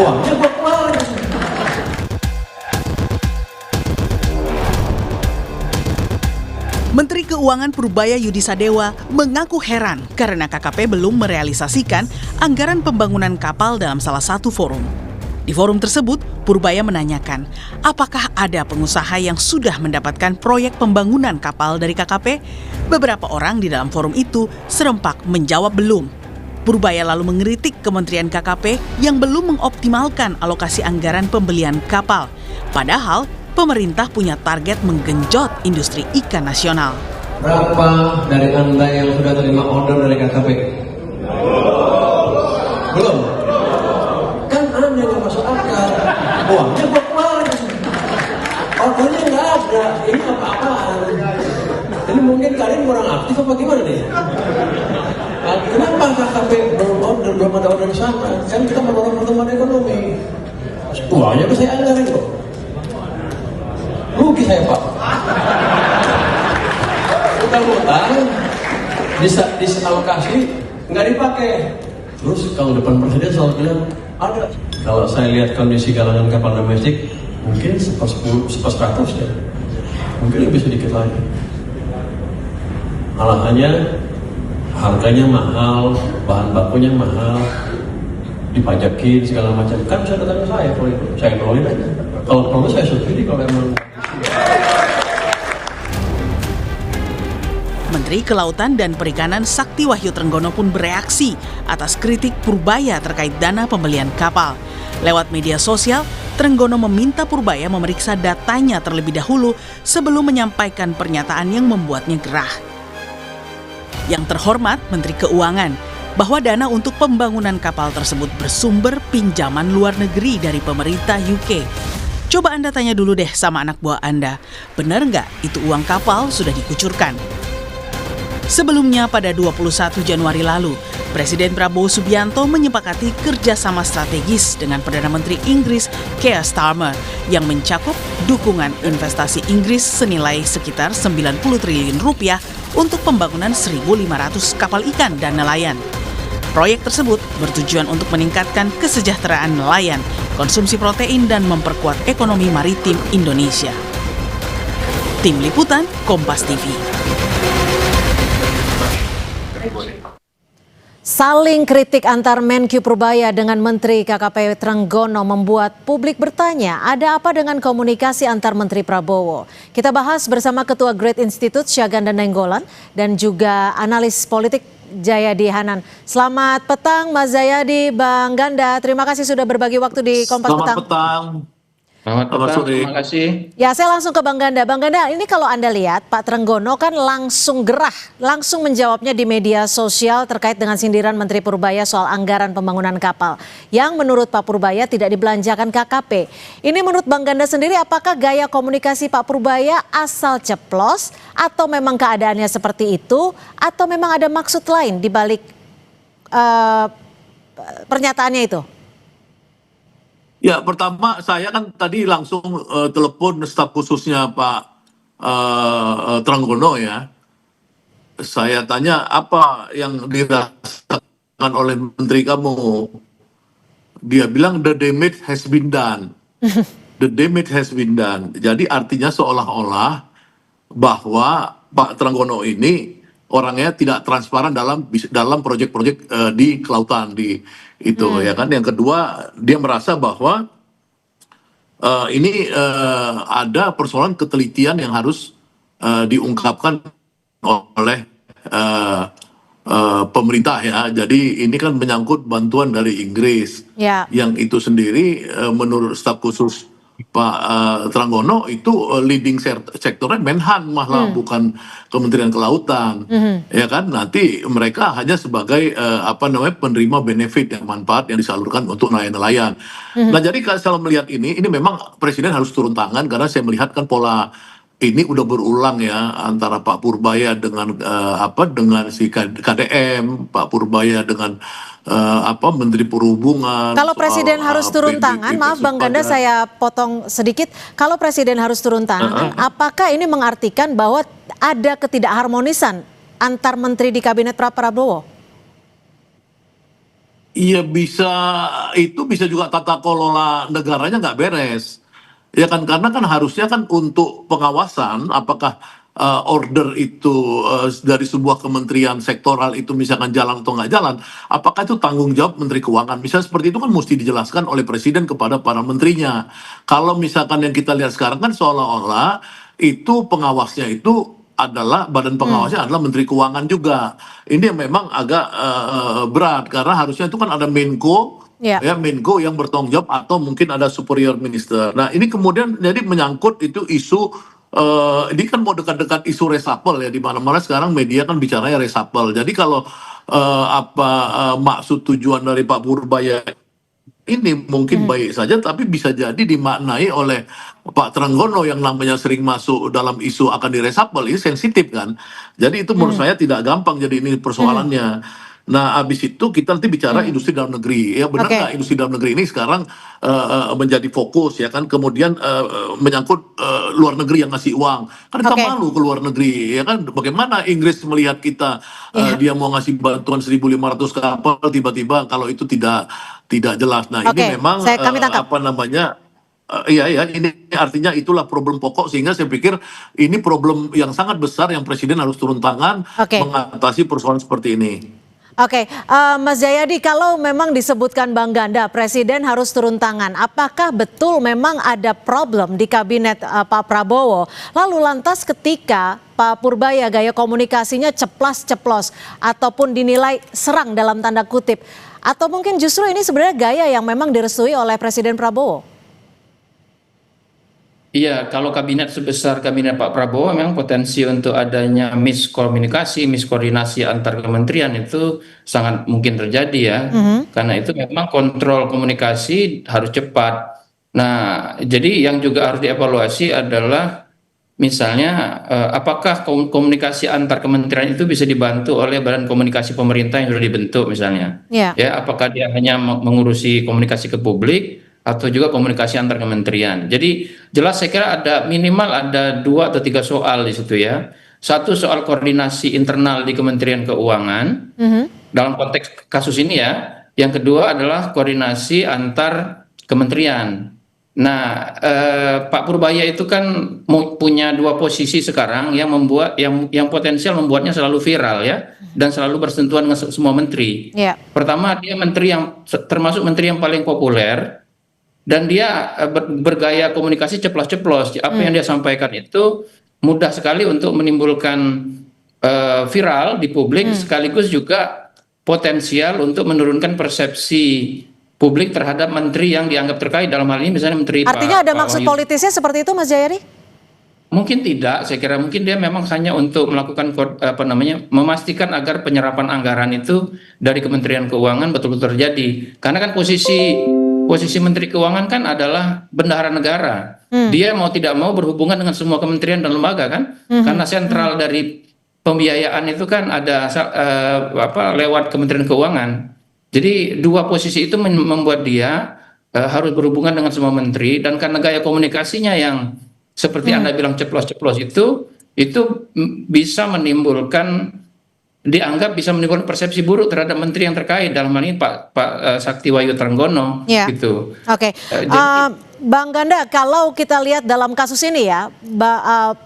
uangnya gua keluarin. Menteri Keuangan Purbaya Yudi Sadewa mengaku heran karena KKP belum merealisasikan anggaran pembangunan kapal dalam salah satu forum. Di forum tersebut, Purbaya menanyakan apakah ada pengusaha yang sudah mendapatkan proyek pembangunan kapal dari KKP. Beberapa orang di dalam forum itu serempak menjawab belum. Purbaya lalu mengkritik Kementerian KKP yang belum mengoptimalkan alokasi anggaran pembelian kapal. Padahal pemerintah punya target menggenjot industri ikan nasional. Berapa dari Anda yang sudah terima order dari KKP? Belum? Kan Anda nggak masuk akal. Uangnya gua keluarin. Ordernya nggak ada. Ini apa-apaan? Ini mungkin kalian kurang aktif apa gimana nih? Kenapa KKP belum ada order di sana? Kan kita mendorong pertumbuhan ekonomi. Uangnya kan saya anggarin kok. Rugi saya Pak. Utang-utang bisa disalokasi nggak dipakai. Terus kalau depan presiden selalu bilang ada. Kalau saya lihat kondisi galangan kapal domestik mungkin 1/100 ya. Mungkin lebih sedikit lagi. Alahannya harganya mahal, bahan bakunya mahal, dipajakin segala macam. Kan bisa datang ke saya kalau itu, saya nolin aja. Kalau perlu saya subsidi kalau emang. Menteri Kelautan dan Perikanan Sakti Wahyu Trenggono pun bereaksi atas kritik Purbaya terkait dana pembelian kapal. Lewat media sosial, Trenggono meminta Purbaya memeriksa datanya terlebih dahulu sebelum menyampaikan pernyataan yang membuatnya gerah. Yang terhormat Menteri Keuangan, bahwa dana untuk pembangunan kapal tersebut bersumber pinjaman luar negeri dari pemerintah UK. Coba Anda tanya dulu deh sama anak buah Anda, benar nggak itu uang kapal sudah dikucurkan? Sebelumnya pada 21 Januari lalu, Presiden Prabowo Subianto menyepakati kerjasama strategis dengan Perdana Menteri Inggris Keir Starmer yang mencakup dukungan investasi Inggris senilai sekitar 90 triliun rupiah untuk pembangunan 1.500 kapal ikan dan nelayan. Proyek tersebut bertujuan untuk meningkatkan kesejahteraan nelayan, konsumsi protein, dan memperkuat ekonomi maritim Indonesia. Tim Liputan, Kompas TV. Saling kritik antar Menkyu Purbaya dengan Menteri KKP Trenggono membuat publik bertanya, ada apa dengan komunikasi antar Menteri Prabowo? Kita bahas bersama Ketua Great Institute Syaganda Nainggolan dan juga analis politik Jayadi Hanan. Selamat petang Mas Jayadi, Bang Ganda. Terima kasih sudah berbagi waktu di Kompas Petang. Selamat petang. Selamat petang, terima kasih. Ya, saya langsung ke Bang Ganda. Bang Ganda, ini kalau Anda lihat Pak Trenggono kan langsung gerah, langsung menjawabnya di media sosial terkait dengan sindiran Menteri Purbaya soal anggaran pembangunan kapal yang menurut Pak Purbaya tidak dibelanjakan KKP. Ini menurut Bang Ganda sendiri, apakah gaya komunikasi Pak Purbaya asal ceplos atau memang keadaannya seperti itu atau memang ada maksud lain di balik pernyataannya itu? Ya, pertama saya kan tadi langsung telepon staf khususnya Pak Trenggono ya. Saya tanya apa yang dirasakan oleh menteri kamu. Dia bilang the damage has been done. The damage has been done. Jadi artinya seolah-olah bahwa Pak Trenggono ini orangnya tidak transparan dalam proyek-proyek di kelautan itu ya kan. Yang kedua, dia merasa bahwa ini ada persoalan ketelitian yang harus diungkapkan oleh pemerintah ya. Jadi ini kan menyangkut bantuan dari Inggris yang itu sendiri menurut staf khusus Pak Trenggono itu leading sektornya Menhan malah bukan Kementerian Kelautan, ya kan. Nanti mereka hanya sebagai penerima benefit yang manfaat yang disalurkan untuk nelayan-nelayan. Nah jadi kalau saya melihat ini memang Presiden harus turun tangan karena saya melihat kan pola ini udah berulang ya antara Pak Purbaya dengan dengan si KDM, Pak Purbaya dengan Menteri Perhubungan. Kalau Presiden harus turun tangan, maaf Bang Ganda saya potong sedikit. Kalau Presiden harus turun tangan, apakah ini mengartikan bahwa ada ketidakharmonisan antar menteri di kabinet Prabowo? Iya bisa, itu bisa juga tata kelola negaranya nggak beres. Ya kan, karena kan harusnya kan untuk pengawasan apakah order itu dari sebuah kementerian sektoral itu misalkan jalan atau nggak jalan, apakah itu tanggung jawab Menteri Keuangan. Misalnya seperti itu kan mesti dijelaskan oleh Presiden kepada para menterinya. Kalau misalkan yang kita lihat sekarang kan seolah-olah itu pengawasnya itu adalah badan pengawasnya adalah Menteri Keuangan juga. Ini yang memang agak berat karena harusnya itu kan ada Menko, ya Menko yang bertanggung jawab atau mungkin ada superior minister. Nah ini kemudian jadi menyangkut itu isu ini kan mau dekat-dekat isu reshuffle ya, di mana-mana sekarang media kan bicaranya reshuffle. Jadi kalau maksud tujuan dari Pak Purbaya ini mungkin baik saja, tapi bisa jadi dimaknai oleh Pak Trenggono yang namanya sering masuk dalam isu akan diresapel, ini sensitif kan. Jadi itu menurut saya tidak gampang jadi ini persoalannya. Nah, habis itu kita nanti bicara industri dalam negeri. Ya benar nggak industri dalam negeri ini sekarang menjadi fokus ya kan. Kemudian menyangkut luar negeri yang ngasih uang. Kan kita malu ke luar negeri ya kan. Bagaimana Inggris melihat kita dia mau ngasih bantuan 1.500 kapal tiba-tiba kalau itu tidak jelas. Nah, ini memang apa namanya? Iya, ini artinya itulah problem pokok sehingga saya pikir ini problem yang sangat besar yang Presiden harus turun tangan mengatasi persoalan seperti ini. Mas Jayadi, kalau memang disebutkan Bang Ganda, Presiden harus turun tangan. Apakah betul memang ada problem di kabinet Pak Prabowo? Lalu lantas ketika Pak Purbaya gaya komunikasinya ceplas-ceplos ataupun dinilai serang dalam tanda kutip, atau mungkin justru ini sebenarnya gaya yang memang direstui oleh Presiden Prabowo? Iya, kalau kabinet sebesar kabinet Pak Prabowo memang potensi untuk adanya miskoordinasi antar kementerian itu sangat mungkin terjadi ya. Karena itu memang kontrol komunikasi harus cepat. Nah, jadi yang juga harus dievaluasi adalah misalnya apakah komunikasi antar kementerian itu bisa dibantu oleh badan komunikasi pemerintah yang sudah dibentuk misalnya. Ya, apakah dia hanya mengurusi komunikasi ke publik atau juga komunikasi antar kementerian. Jadi jelas saya kira ada minimal ada 2 atau 3 soal di situ ya. Satu soal koordinasi internal di Kementerian Keuangan dalam konteks kasus ini ya. Yang kedua adalah koordinasi antar kementerian. Nah, Pak Purbaya itu kan punya 2 posisi sekarang yang membuat yang potensial membuatnya selalu viral ya dan selalu bersentuhan dengan semua menteri. Pertama, dia menteri yang termasuk menteri yang paling populer. Dan dia bergaya komunikasi ceplos-ceplos. Apa yang dia sampaikan itu mudah sekali untuk menimbulkan viral di publik, sekaligus juga potensial untuk menurunkan persepsi publik terhadap menteri yang dianggap terkait, dalam hal ini misalnya menteri. Artinya ada maksud politisnya seperti itu, Mas Jayadi? Mungkin tidak, saya kira mungkin dia memang hanya untuk melakukan memastikan agar penyerapan anggaran itu dari Kementerian Keuangan betul-betul terjadi. Karena kan posisi Menteri Keuangan kan adalah bendahara negara. Dia mau tidak mau berhubungan dengan semua kementerian dan lembaga kan, karena sentral dari pembiayaan itu kan ada lewat Kementerian Keuangan. Jadi 2 posisi itu membuat dia harus berhubungan dengan semua menteri, dan karena gaya komunikasinya yang seperti Anda bilang ceplos-ceplos itu bisa menimbulkan, dianggap bisa menimbulkan persepsi buruk terhadap menteri yang terkait, dalam hal ini Pak Saktiwahyu Trenggono gitu. Bang Ganda, kalau kita lihat dalam kasus ini ya,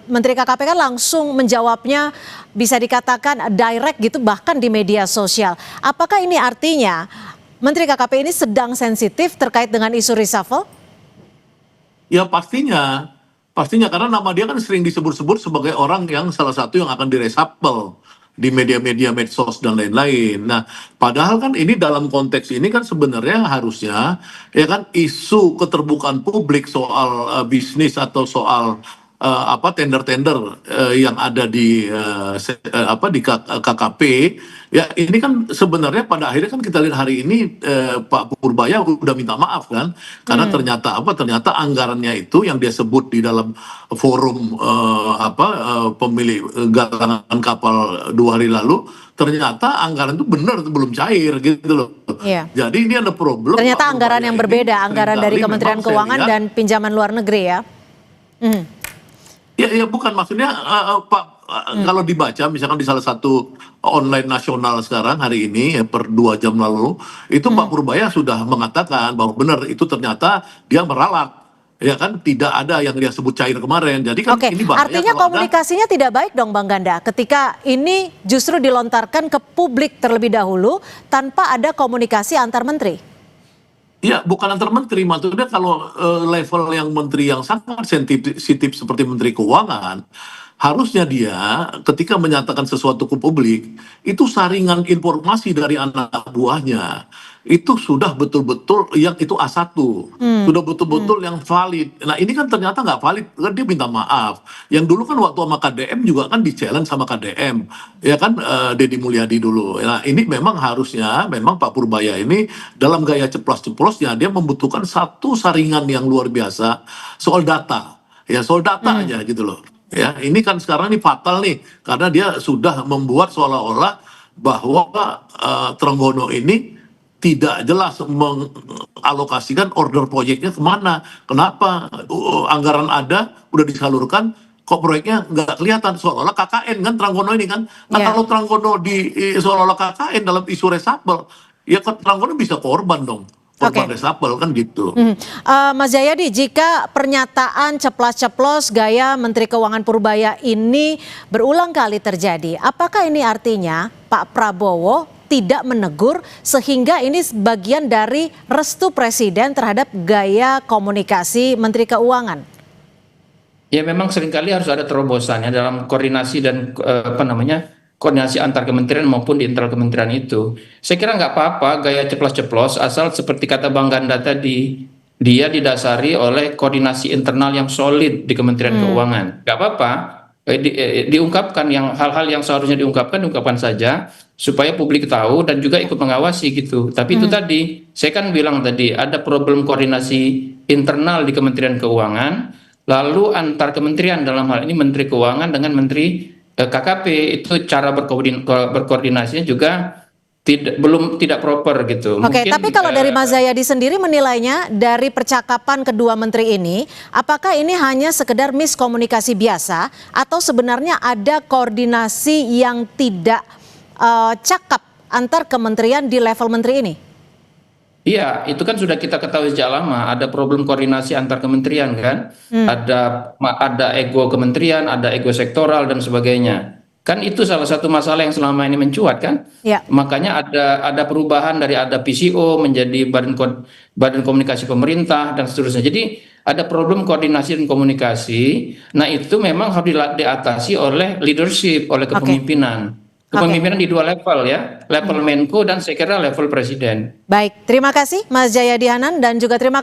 Menteri KKP kan langsung menjawabnya bisa dikatakan direct gitu, bahkan di media sosial. Apakah ini artinya Menteri KKP ini sedang sensitif terkait dengan isu reshuffle? Ya pastinya karena nama dia kan sering disebut-sebut sebagai orang yang salah satu yang akan direshuffle di media-media medsos dan lain-lain. Nah, padahal kan ini dalam konteks ini kan sebenarnya harusnya ya kan isu keterbukaan publik soal bisnis atau soal tender-tender yang ada di KKP ya, ini kan sebenarnya pada akhirnya kan kita lihat hari ini Pak Purbaya udah minta maaf kan, karena ternyata anggarannya itu yang dia sebut di dalam forum pemilik galangan kapal 2 hari lalu, ternyata anggaran itu benar belum cair gitu loh. Jadi ini ada problem. Ternyata anggaran yang berbeda, anggaran dari Kementerian Keuangan dan pinjaman luar negeri ya. Ya bukan, maksudnya Pak kalau dibaca misalkan di salah satu online nasional sekarang hari ini ya, per 2 jam lalu itu Pak Purbaya sudah mengatakan bahwa benar itu ternyata dia meralat. Ya kan tidak ada yang dia sebut cair kemarin. Jadi kan ini bahaya. Artinya komunikasinya tidak baik dong Bang Ganda ketika ini justru dilontarkan ke publik terlebih dahulu tanpa ada komunikasi antar menteri. Ya, bukan antar menteri, maksudnya kalau level yang menteri yang sangat sensitif seperti Menteri Keuangan, harusnya dia ketika menyatakan sesuatu ke publik, itu saringan informasi dari anak buahnya, itu sudah betul-betul yang itu A1, sudah betul-betul yang valid. Nah ini kan ternyata nggak valid, kan dia minta maaf. Yang dulu kan waktu sama KDM juga kan di-challenge sama KDM, ya kan Deddy Mulyadi dulu. Nah ini memang harusnya, memang Pak Purbaya ini dalam gaya ceplos-ceplosnya, dia membutuhkan satu saringan yang luar biasa soal data. Ya soal data aja gitu loh. Ya, ini kan sekarang ini fatal nih, karena dia sudah membuat seolah-olah bahwa Trenggono ini tidak jelas mengalokasikan order proyeknya kemana. Kenapa anggaran ada, udah disalurkan, kok proyeknya nggak kelihatan, seolah-olah KKN kan Trenggono ini kan. Nah kalau Trenggono seolah-olah KKN dalam isu resapel, ya Trenggono bisa korban dong. Resapel kan gitu. Mas Jayadi, jika pernyataan ceplas-ceplos gaya Menteri Keuangan Purbaya ini berulang kali terjadi, apakah ini artinya Pak Prabowo tidak menegur sehingga ini bagian dari restu Presiden terhadap gaya komunikasi Menteri Keuangan? Ya memang seringkali harus ada terobosannya dalam koordinasi dan koordinasi antar kementerian maupun di internal kementerian itu. Saya kira nggak apa-apa gaya ceplos-ceplos asal seperti kata Bang Ganda tadi, dia didasari oleh koordinasi internal yang solid di Kementerian Keuangan. Nggak apa-apa, diungkapkan yang hal-hal yang seharusnya diungkapkan saja supaya publik tahu dan juga ikut mengawasi gitu. Tapi itu tadi, saya kan bilang tadi ada problem koordinasi internal di Kementerian Keuangan, lalu antar kementerian dalam hal ini Menteri Keuangan dengan Menteri KKP itu cara berkoordinasinya juga tidak proper gitu. Oke, tapi kalau dari Mas Jayadi sendiri menilainya dari percakapan kedua menteri ini, apakah ini hanya sekedar miskomunikasi biasa atau sebenarnya ada koordinasi yang tidak cakap antar kementerian di level menteri ini? Iya, itu kan sudah kita ketahui sejak lama. Ada problem koordinasi antar kementerian kan, ada ego kementerian, ada ego sektoral dan sebagainya. Kan itu salah satu masalah yang selama ini mencuat kan. Ya. Makanya ada perubahan dari ada PCO menjadi Badan Komunikasi Pemerintah dan seterusnya. Jadi ada problem koordinasi dan komunikasi. Nah itu memang harus diatasi oleh leadership, oleh kepemimpinan. Kepemimpinan di dua level ya, level Menko dan saya kira level Presiden. Baik, terima kasih Mas Jayadi Hanan dan juga terima kasih